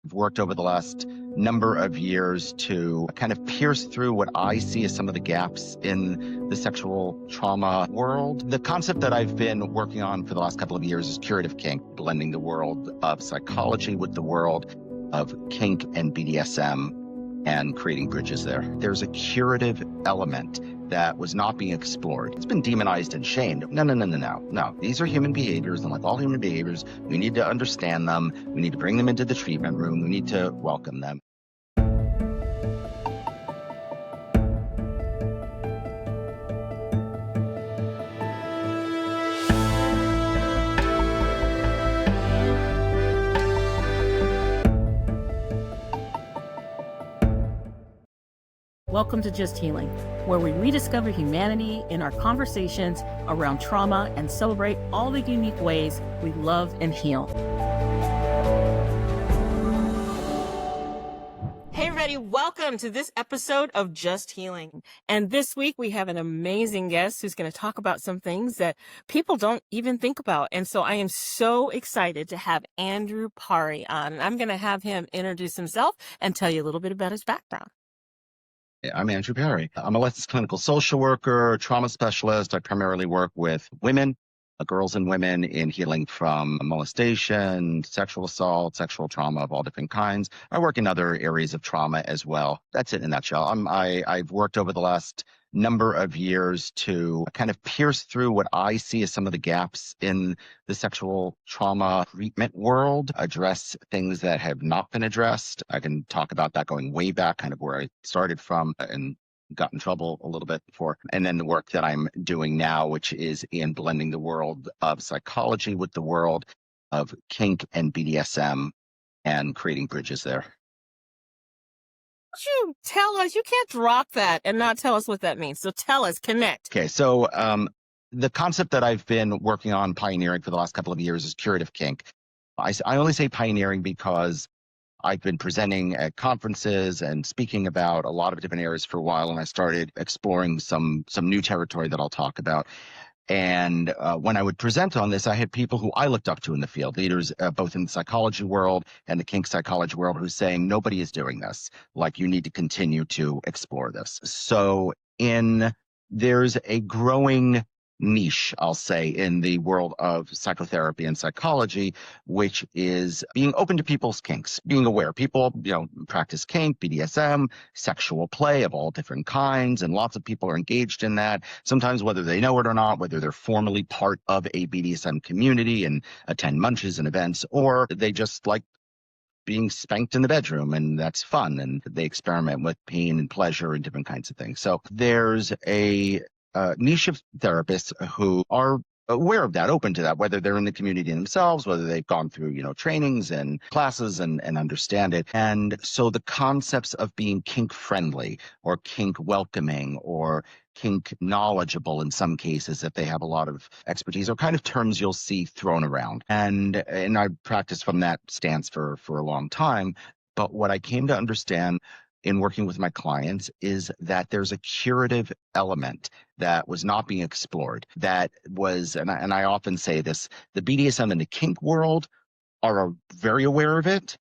I've worked over the last number of years to kind of pierce through what I see as some of the gaps in the sexual trauma world. The concept that I've been working on for the last couple of years is Curative Kink, blending the world of psychology with the world of kink and BDSM and creating bridges there. There's a curative element that was not being explored. It's been demonized and shamed. No. These are human behaviors, and like all human behaviors, we need to understand them. We need to bring them into the treatment room. We need to welcome them. Welcome to Just Healing, where we rediscover humanity in our conversations around trauma and celebrate all the unique ways we love and heal. Hey everybody, welcome to this episode of Just Healing. And this week we have an amazing guest who's going to talk about some things that people don't even think about. And so I am so excited to have Andrew Pari on. And I'm going to have him introduce himself and tell you a little bit about his background. I'm Andrew Pari. I'm a licensed clinical social worker, trauma specialist. I primarily work with women, girls and women in healing from molestation, sexual assault, sexual trauma of all different kinds. I work in other areas of trauma as well. That's it in a nutshell. I've worked over the last number of years to kind of pierce through what I see as some of the gaps in the sexual trauma treatment world, address things that have not been addressed. I can talk about that going way back, kind of where I started from and got in trouble a little bit before. And then the work that I'm doing now, which is in blending the world of psychology with the world of kink and BDSM and creating bridges there. You tell us, you can't drop that and not tell us what that means. So tell us, connect. Okay, so the concept that I've been working on pioneering for the last couple of years is Curative Kink. I only say pioneering because I've been presenting at conferences and speaking about a lot of different areas for a while, and I started exploring some new territory that I'll talk about. And when I would present on this, I had people who I looked up to in the field, leaders both in the psychology world and the kink psychology world, who's saying nobody is doing this. Like, you need to continue to explore this. So there's a growing niche, I'll say, in the world of psychotherapy and psychology, which is being open to people's kinks, being aware. People, practice kink, BDSM, sexual play of all different kinds, and lots of people are engaged in that. Sometimes whether they know it or not, whether they're formally part of a BDSM community and attend munches and events, or they just like being spanked in the bedroom, and that's fun, and they experiment with pain and pleasure and different kinds of things. So there's a niche of therapists who are aware of that, open to that, whether they're in the community themselves, whether they've gone through, trainings and classes and understand it. And so the concepts of being kink friendly or kink welcoming or kink knowledgeable in some cases, if they have a lot of expertise, are kind of terms you'll see thrown around. And I practiced from that stance for a long time. But what I came to understand in working with my clients is that there's a curative element that was not being explored. That was, and I often say this, the BDSM and the kink world are very aware of it,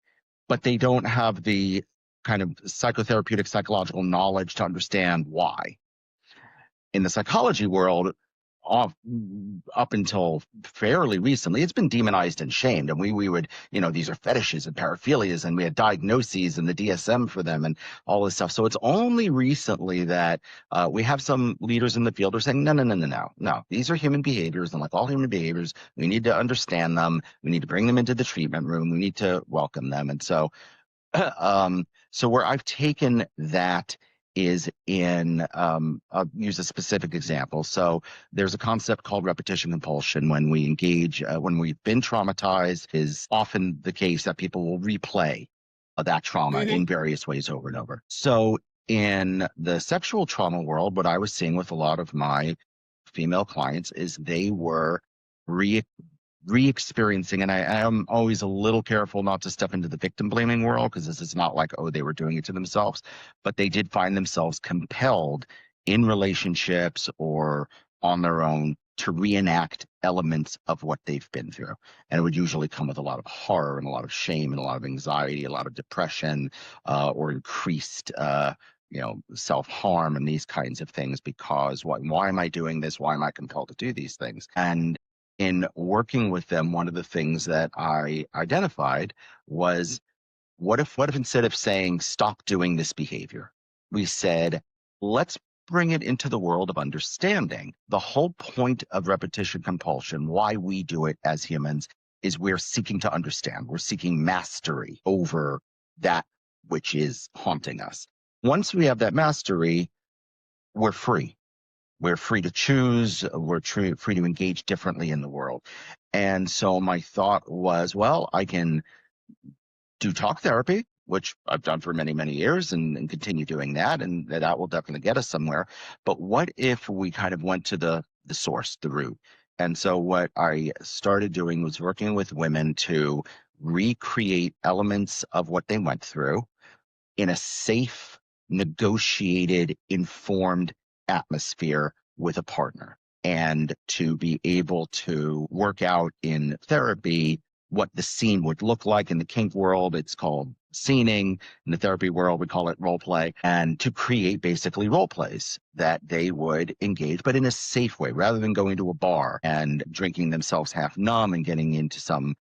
but they don't have the kind of psychotherapeutic, psychological knowledge to understand why. In the psychology world, up until fairly recently, it's been demonized and shamed. And we would, these are fetishes and paraphilias, and we had diagnoses and the DSM for them and all this stuff. So it's only recently that we have some leaders in the field who are saying, no, these are human behaviors. And like all human behaviors, we need to understand them. We need to bring them into the treatment room. We need to welcome them. And so, so where I've taken that is in, I'll use a specific example. So there's a concept called repetition compulsion. When we engage, when we've been traumatized, is often the case that people will replay that trauma in various ways over and over. So in the sexual trauma world, what I was seeing with a lot of my female clients is they were re-experiencing, and I am always a little careful not to step into the victim blaming world, because this is not like, oh, they were doing it to themselves, but they did find themselves compelled in relationships or on their own to reenact elements of what they've been through. And it would usually come with a lot of horror and a lot of shame and a lot of anxiety, a lot of depression, or increased, self-harm and these kinds of things, because why am I doing this? Why am I compelled to do these things? And in working with them, one of the things that I identified was, what if instead of saying, stop doing this behavior, we said, let's bring it into the world of understanding. The whole point of repetition compulsion, why we do it as humans, is we're seeking to understand. We're seeking mastery over that which is haunting us. Once we have that mastery, we're free. We're free to choose. We're free to engage differently in the world. And so my thought was, well, I can do talk therapy, which I've done for many, many years, and continue doing that. And that will definitely get us somewhere. But what if we kind of went to the source, the root? And so what I started doing was working with women to recreate elements of what they went through in a safe, negotiated, informed atmosphere with a partner, and to be able to work out in therapy what the scene would look like. In the kink world, it's called scening. In the therapy world, we call it role play. And to create basically role plays that they would engage, but in a safe way, rather than going to a bar and drinking themselves half numb and getting into some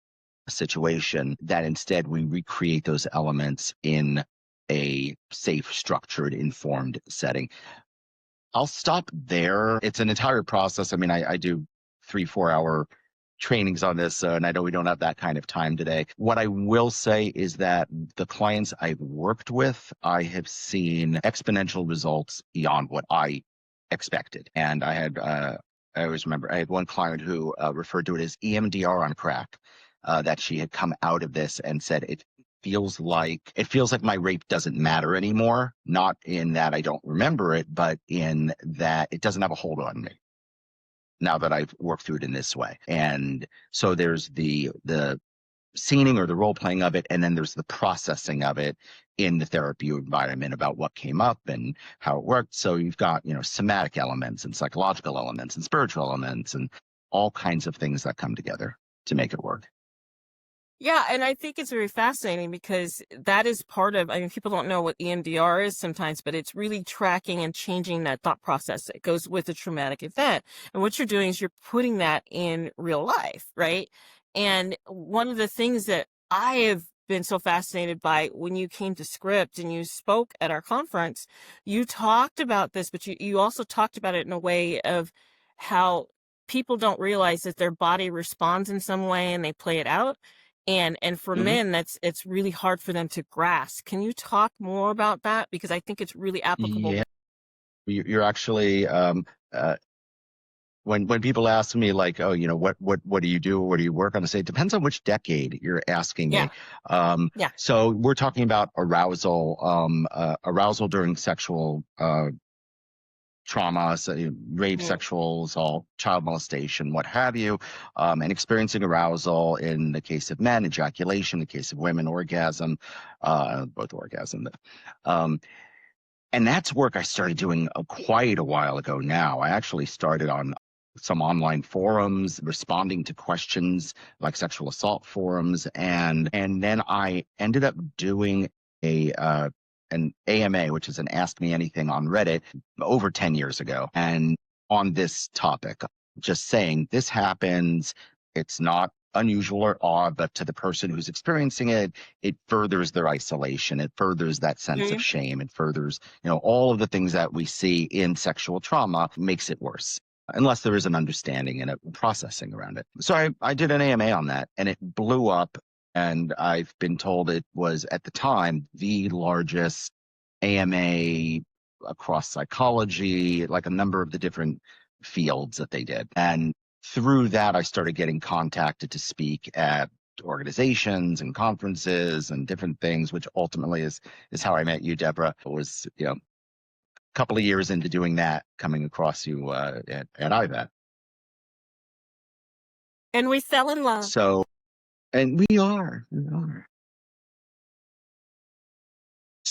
situation, that instead we recreate those elements in a safe, structured, informed setting. I'll stop there. It's an entire process. I mean, I do 3-4 hour trainings on this, and I know we don't have that kind of time today. What I will say is that the clients I've worked with, I have seen exponential results beyond what I expected. And I always remember I had one client who referred to it as EMDR on crack, that she had come out of this and said, it feels like my rape doesn't matter anymore. Not in that I don't remember it, but in that it doesn't have a hold on me now that I've worked through it in this way. And so there's the scening or the role playing of it, and then there's the processing of it in the therapy environment about what came up and how it worked. So you've got, somatic elements and psychological elements and spiritual elements and all kinds of things that come together to make it work. Yeah, and I think it's very fascinating because that is part of, I mean, people don't know what EMDR is sometimes, but it's really tracking and changing that thought process that goes with a traumatic event. And what you're doing is you're putting that in real life, right? And one of the things that I have been so fascinated by when you came to Script and you spoke at our conference, you talked about this, but you also talked about it in a way of how people don't realize that their body responds in some way and they play it out. And for Mhm. men, it's really hard for them to grasp. Can you talk more about that? Because I think it's really applicable. Yeah, you're actually, when people ask me like, oh, what do you do? What do you work on? I say, it depends on which decade you're asking Yeah, me. yeah. So we're talking about arousal, arousal during sexual trauma, so, rape, Mm, sexual assault, child molestation, what have you, and experiencing arousal in the case of men, ejaculation, in the case of women, orgasm, both orgasm. Um, and that's work I started doing quite a while ago now. I actually started on some online forums responding to questions like sexual assault forums, and then I ended up doing a an AMA, which is an Ask Me Anything on Reddit, over 10 years ago, and on this topic, just saying this happens. It's not unusual or odd, but to the person who's experiencing it, it furthers their isolation. It furthers that sense of mhm. shame. It furthers, all of the things that we see in sexual trauma, makes it worse unless there is an understanding and a processing around it. So I did an AMA on that, and it blew up. And I've been told it was at the time the largest AMA across psychology, like a number of the different fields that they did. And through that, I started getting contacted to speak at organizations and conferences and different things, which ultimately is how I met you, Deborah. It was, a couple of years into doing that, coming across you at IVAT. And we fell in love. So, and we are.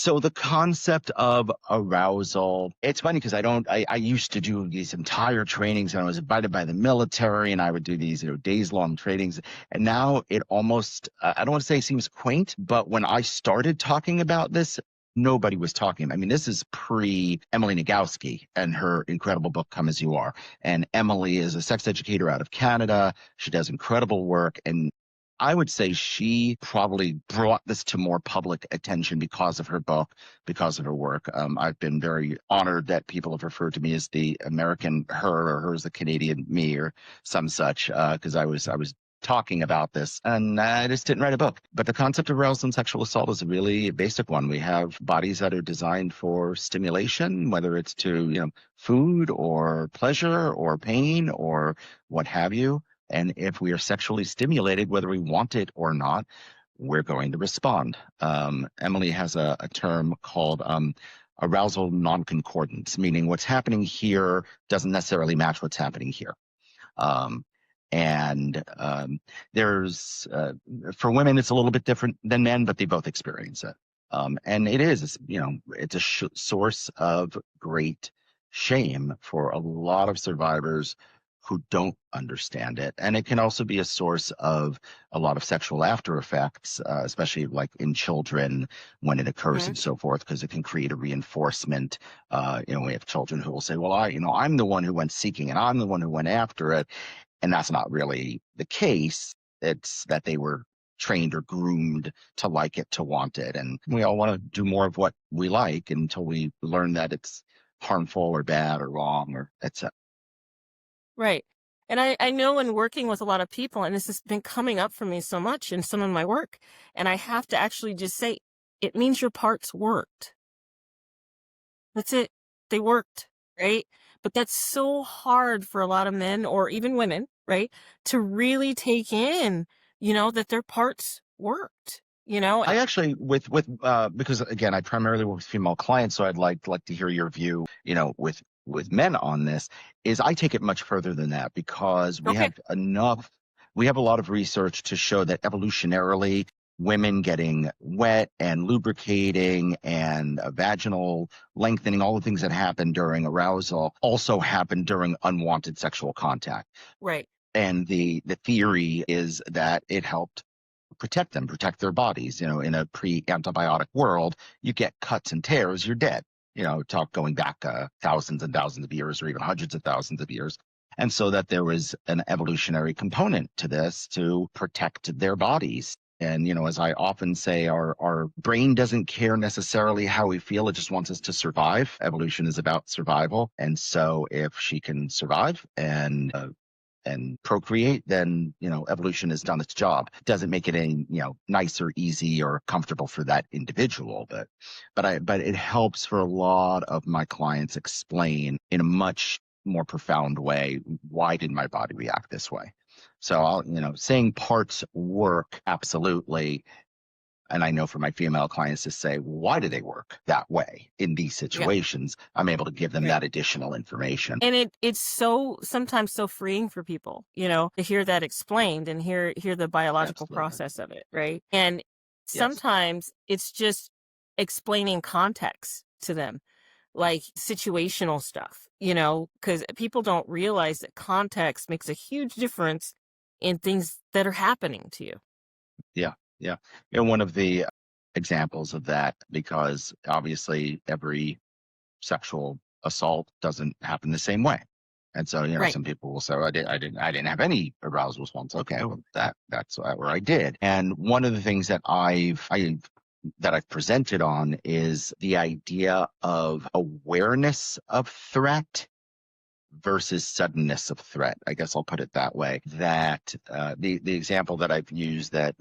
So the concept of arousal, it's funny because I used to do these entire trainings and I was invited by the military and I would do these, days long trainings. And now it almost, I don't want to say it seems quaint, but when I started talking about this, nobody was talking. I mean, this is pre Emily Nagoski and her incredible book, Come As You Are. And Emily is a sex educator out of Canada. She does incredible work. And I would say she probably brought this to more public attention because of her book, because of her work. I've been very honored that people have referred to me as the American her or her as the Canadian me or some such, because I was talking about this and I just didn't write a book. But the concept of arousal and sexual assault is a really basic one. We have bodies that are designed for stimulation, whether it's to, food or pleasure or pain or what have you. And if we are sexually stimulated, whether we want it or not, we're going to respond. Emily has a term called arousal non-concordance, meaning what's happening here doesn't necessarily match what's happening here. Um, and there's, for women, it's a little bit different than men, but they both experience it. And it's a source of great shame for a lot of survivors who don't understand it. And it can also be a source of a lot of sexual after effects, especially like in children when it occurs Mhm. and so forth, because it can create a reinforcement. We have children who will say, well, I'm the one who went seeking and I'm the one who went after it. And that's not really the case. It's that they were trained or groomed to like it, to want it. And we all want to do more of what we like until we learn that it's harmful or bad or wrong or etc. Right. And I know in working with a lot of people, and this has been coming up for me so much in some of my work, and I have to actually just say, it means your parts worked. That's it. They worked, right? But that's so hard for a lot of men or even women, right? To really take in, that their parts worked, I actually with because again I primarily work with female clients, so I'd like to hear your view, with men on this. Is I take it much further than that because Okay. we have a lot of research to show that evolutionarily women getting wet and lubricating and vaginal lengthening, all the things that happen during arousal also happen during unwanted sexual contact. Right. And the theory is that it helped protect them, protect their bodies. In a pre-antibiotic world, you get cuts and tears, you're dead. Talk going back thousands and thousands of years or even hundreds of thousands of years. And so that there was an evolutionary component to this to protect their bodies. And, as I often say, our brain doesn't care necessarily how we feel. It just wants us to survive. Evolution is about survival. And so if she can survive and procreate, then evolution has done its job. It doesn't make it any nice or easy or comfortable for that individual, but it helps for a lot of my clients explain in a much more profound way, why did my body react this way? So saying parts work, absolutely. And I know for my female clients to say, why do they work that way in these Yeah. situations? I'm able to give them Right. that additional information. And it's so sometimes so freeing for people, to hear that explained and hear the biological Absolutely. process of it, right? And Yes. sometimes it's just explaining context to them, like situational stuff, because people don't realize that context makes a huge difference in things that are happening to you. Yeah, yeah. And one of the examples of that, because obviously every sexual assault doesn't happen the same way. And so, Right. some people will say, well, I didn't have any arousal response. Okay, well, that's where I did. And one of the things that I've presented on is the idea of awareness of threat versus suddenness of threat. I guess I'll put it that way. That the example that I've used that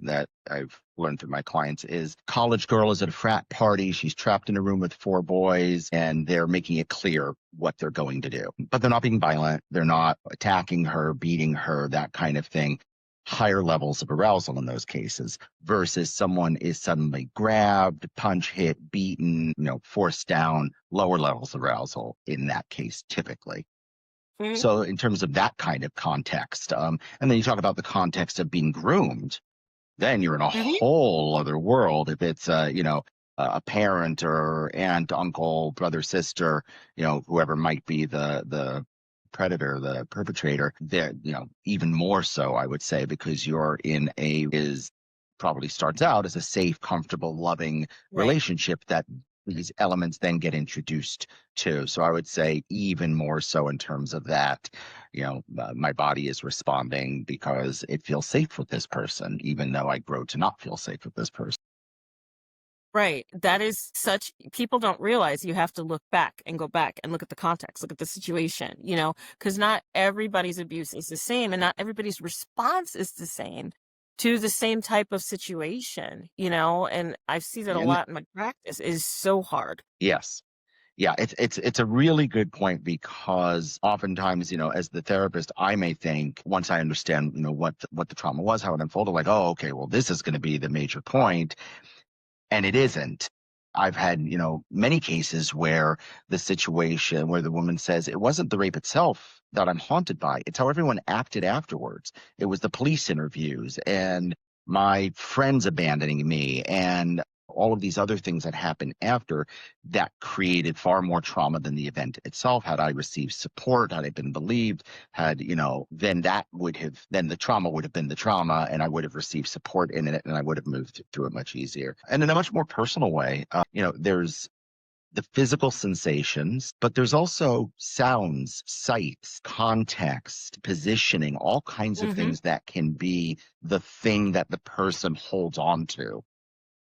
I've learned through my clients is college girl is at a frat party. She's trapped in a room with four boys and they're making it clear what they're going to do. But they're not being violent. They're not attacking her, beating her, that kind of thing. Higher levels of arousal in those cases versus someone is suddenly grabbed, punch hit, beaten, forced down, lower levels of arousal in that case, typically. Mhm. So in terms of that kind of context, and then you talk about the context of being groomed, then you're in a Mhm. whole other world. If it's, a parent or aunt, uncle, brother, sister, whoever might be the predator, the perpetrator, they're, even more so, I would say, because you're in is probably starts out as a safe, comfortable, loving Right. relationship that these elements then get introduced to. So I would say even more so in terms of that, my body is responding because it feels safe with this person, even though I grow to not feel safe with this person. Right. That is such people don't realize you have to look back and go back and look at the context, look at the situation, because not everybody's abuse is the same and not everybody's response is the same to the same type of situation, and I see that a And lot in my practice. It is so hard. yes. Yeah, it's a really good point because oftentimes, as the therapist, I may think once I understand, what the trauma was, how it unfolded, like, oh, okay, well, this is going to be the major point, and it isn't. I've had, many cases where the situation where the woman says it wasn't the rape itself that I'm haunted by. It's how everyone acted afterwards. It was the police interviews and my friends abandoning me and all of these other things that happened after that created far more trauma than the event itself. Had I received support, had I been believed, then then the trauma would have been the trauma and I would have received support in it and I would have moved through it much easier. And in a much more personal way, there's the physical sensations, but there's also sounds, sights, context, positioning, all kinds of Hmm. things that can be the thing that the person holds on to.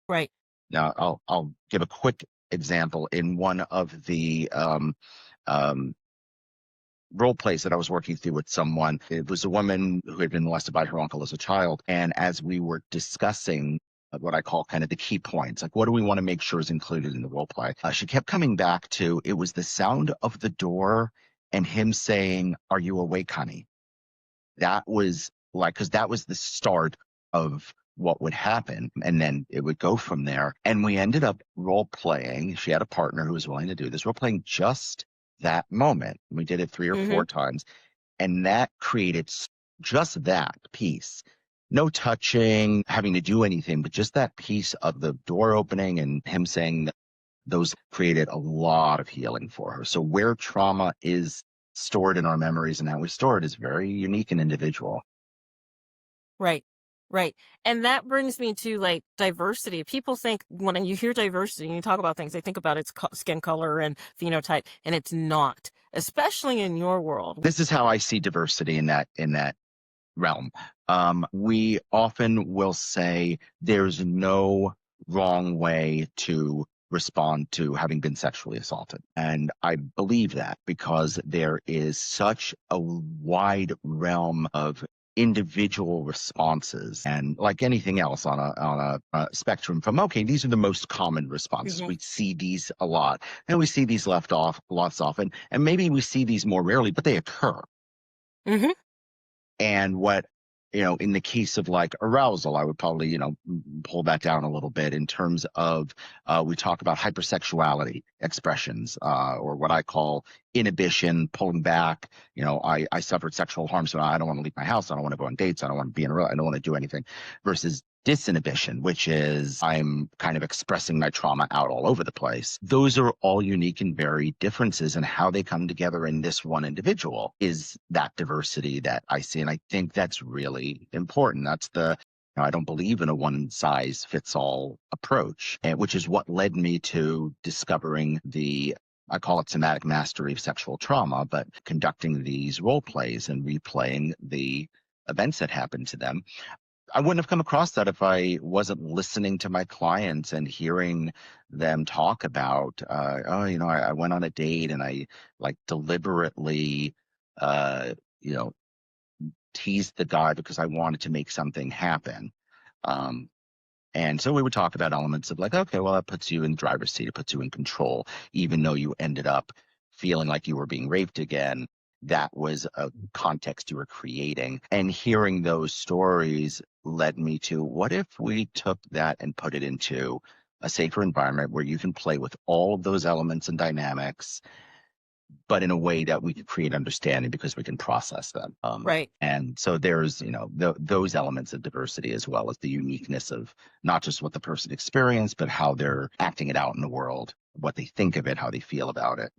Right. Now, I'll give a quick example in one of the um, role plays that I was working through with someone. It was a woman who had been molested by her uncle as a child. And as we were discussing what I call kind of the key points, like what do we want to make sure is included in the role play, she kept coming back to it was the sound of the door and him saying, "Are you awake, honey?" That was like, because that was the start of what would happen. And then it would go from there. And we ended up role playing. She had a partner who was willing to do this, role playing just that moment. We did it 3 or 4 Hmm. times. And that created just that piece. No touching, having to do anything, but just that piece of the door opening and him saying that those created a lot of healing for her. So where trauma is stored in our memories and how we store it is very unique and individual. Right. Right. And that brings me to like diversity. People think when you hear diversity and you talk about things, they think about its skin color and phenotype, and it's not, especially in your world. This is how I see diversity in that realm. We often will say there's no wrong way to respond to having been sexually assaulted. And I believe that because there is such a wide realm of individual responses and like anything else on a spectrum from okay, these are the most common responses, Hmm. we see these a lot and we see these left off lots often and maybe we see these more rarely but they occur. Hmm. And what, in the case of like arousal, I would probably, pull that down a little bit in terms of we talk about hypersexuality expressions or what I call inhibition, pulling back. I suffered sexual harm, so I don't want to leave my house. I don't want to go on dates. I don't want to be in a I don't want to do anything versus disinhibition, which is I'm kind of expressing my trauma out all over the place. Those are all unique and varied differences, and how they come together in this one individual is that diversity that I see. And I think that's really important. I don't believe in a one size fits all approach, which is what led me to discovering I call it somatic mastery of sexual trauma, but conducting these role plays and replaying the events that happened to them. I wouldn't have come across that if I wasn't listening to my clients and hearing them talk about, I went on a date and I like deliberately, uh, you know, teased the guy because I wanted to make something happen. Um, and so we would talk about elements of like, okay, well, that puts you in driver's seat, it puts you in control, even though you ended up feeling like you were being raped again. That was a context you were creating. And hearing those stories led me to what if we took that and put it into a safer environment where you can play with all of those elements and dynamics but in a way that we can create understanding because we can process them. Right. And so there's, those elements of diversity as well as the uniqueness of not just what the person experienced, but how they're acting it out in the world, what they think of it, how they feel about it.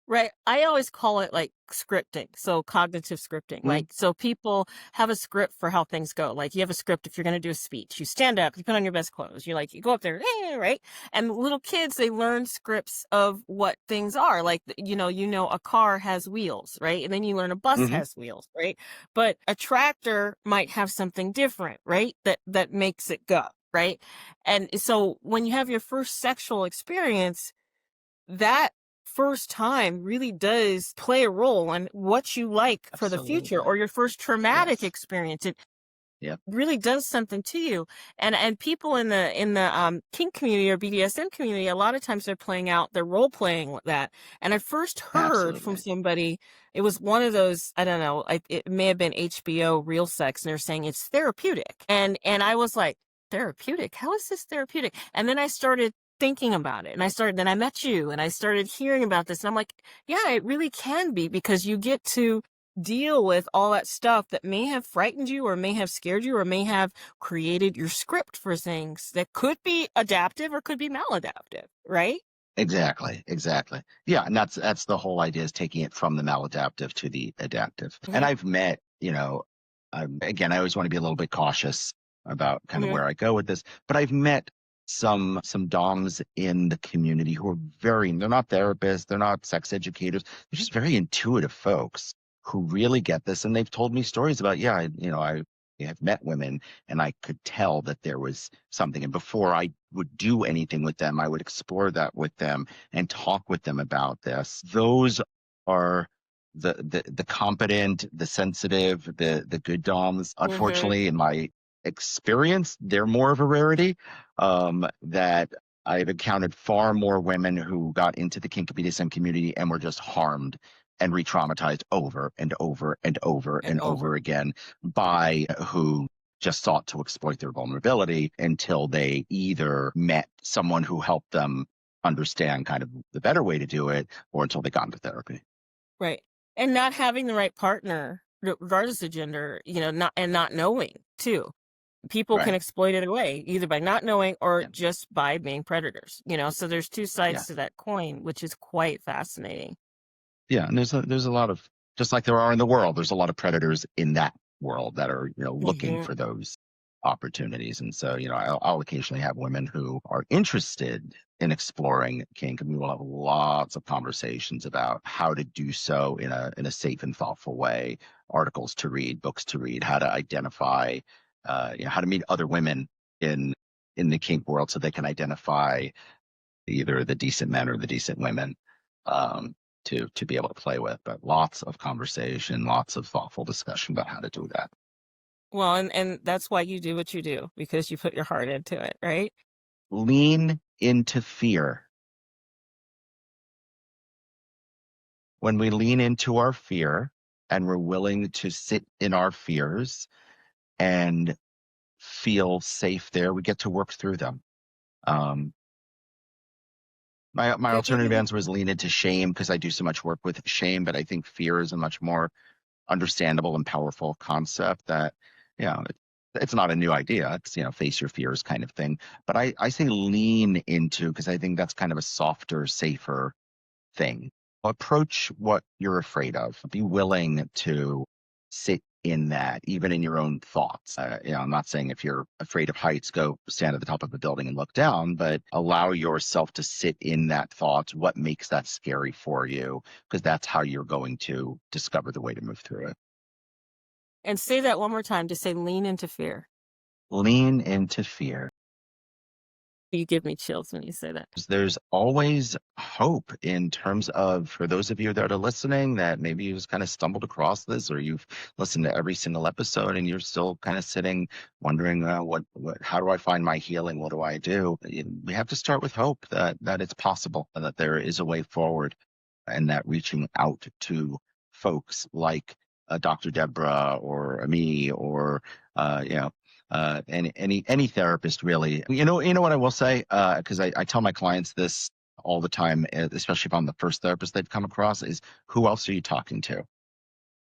Right. I always call it like scripting. So cognitive scripting. Mm-hmm. Like, so people have a script for how things go. Like you have a script if you're going to do a speech, you stand up, you put on your best clothes, you go up there, right? And little kids, they learn scripts of what things are. Like, a car has wheels, right? And then you learn a bus Mm-hmm. has wheels, right? But a tractor might have something different, right? That makes it go, right? And so when you have your first sexual experience, that first time really does play a role in what you like for the future, or Absolutely. your first traumatic Yes. experience. It Yep. really does something to you. And people in the kink community or BDSM community, a lot of times they're role playing with that. And I first heard from Absolutely. somebody, it was one of those, I don't know, it may have been HBO Real Sex, and they're saying it's therapeutic. And I was like, therapeutic? How is this therapeutic? And then I started thinking about it, and then I met you and I started hearing about this, and I'm like, yeah, it really can be, because you get to deal with all that stuff that may have frightened you or may have scared you or may have created your script for things that could be adaptive or could be maladaptive, right? Exactly, exactly. Yeah, and that's the whole idea, is taking it from the maladaptive to the adaptive. And Hmm. I've met, again, I always want to be a little bit cautious about kind of Hmm. where I go with this, but I've met some doms in the community who are they're not therapists, they're not sex educators, they're just very intuitive folks who really get this, and they've told me stories about, yeah, I have met women and I could tell that there was something. And before I would do anything with them, I would explore that with them and talk with them about this. Those are the competent, the sensitive, the good doms. Hmm. Unfortunately, in my experience, they're more of a rarity. That I've encountered far more women who got into the kink BDSM community and were just harmed and re-traumatized over and over and over And and over. over again by who just sought to exploit their vulnerability until they either met someone who helped them understand kind of the better way to do it, or until they got into therapy. Right. And not having the right partner, regardless of gender, not knowing too. People can Right. exploit it away either by not knowing or Yeah. just by being predators, so there's two Yeah. sides to that coin, which is quite fascinating. Yeah. And there's a lot of, just like there are in the world, there's a lot of predators in that world that are, looking Hmm. for those opportunities. And so, I'll occasionally have women who are interested in exploring kink, and we will have lots of conversations about how to do so in a safe and thoughtful way, articles to read, books to read, how to identify, how to meet other women in the kink world so they can identify either the decent men or the decent women, um, to be able to play with. But lots of conversation, lots of thoughtful discussion about how to do that. Well, and that's why you do what you do, because you put your heart into it, right? Lean into fear. When we lean into our fear and we're willing to sit in our fears and feel safe there, we get to work through them. Um, my Can you alternative give me? answer was lean into shame, because I do so much work with shame, but I think fear is a much more understandable and powerful concept that, you know, it's not a new idea. It's, face your fears kind of thing. But I say lean into, because I think that's kind of a softer, safer thing. Approach what you're afraid of. Be willing to sit in that, even in your own thoughts. I'm not saying if you're afraid of heights, go stand at the top of a building and look down, but allow yourself to sit in that thought. What makes that scary for you? Because that's how you're going to discover the way to move through it. And say that one more time, to say lean into fear. Lean into fear. You give me chills when you say that. There's always hope in terms of, for those of you that are listening, that maybe you just kind of stumbled across this, or you've listened to every single episode and you're still kind of sitting wondering, how do I find my healing? What do I do? We have to start with hope that it's possible, and that there is a way forward, and that reaching out to folks like Dr. Deborah or me, or uh, you know any therapist, really. You know what I will say, because I tell my clients this all the time, especially if I'm the first therapist they've come across, is who else are you talking to?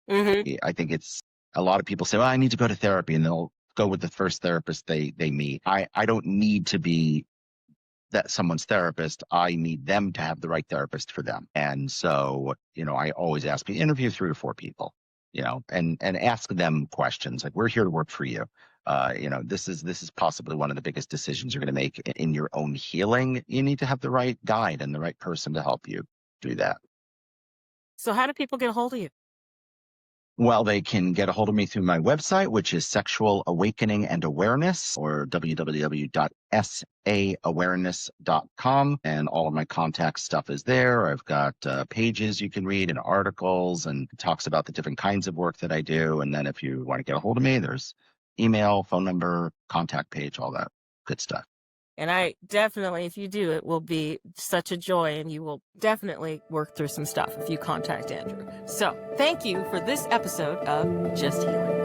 Mm-hmm. I think it's a lot of people say, well, I need to go to therapy, and they'll go with the first therapist they meet. I don't need to be that someone's therapist. I need them to have the right therapist for them. And so, I always ask me interview 3 or 4 people, and ask them questions like, we're here to work for you. This is possibly one of the biggest decisions you're going to make in your own healing. You need to have the right guide and the right person to help you do that. So how do people get a hold of you? Well, they can get a hold of me through my website, which is Sexual Awakening and Awareness, or www.saawareness.com. And all of my contact stuff is there. I've got pages you can read and articles, and it talks about the different kinds of work that I do. And then if you want to get a hold of me, there's email, phone number, contact page, all that good stuff. And I definitely, if you do, it will be such a joy, and you will definitely work through some stuff if you contact Andrew. So thank you for this episode of Just Healing.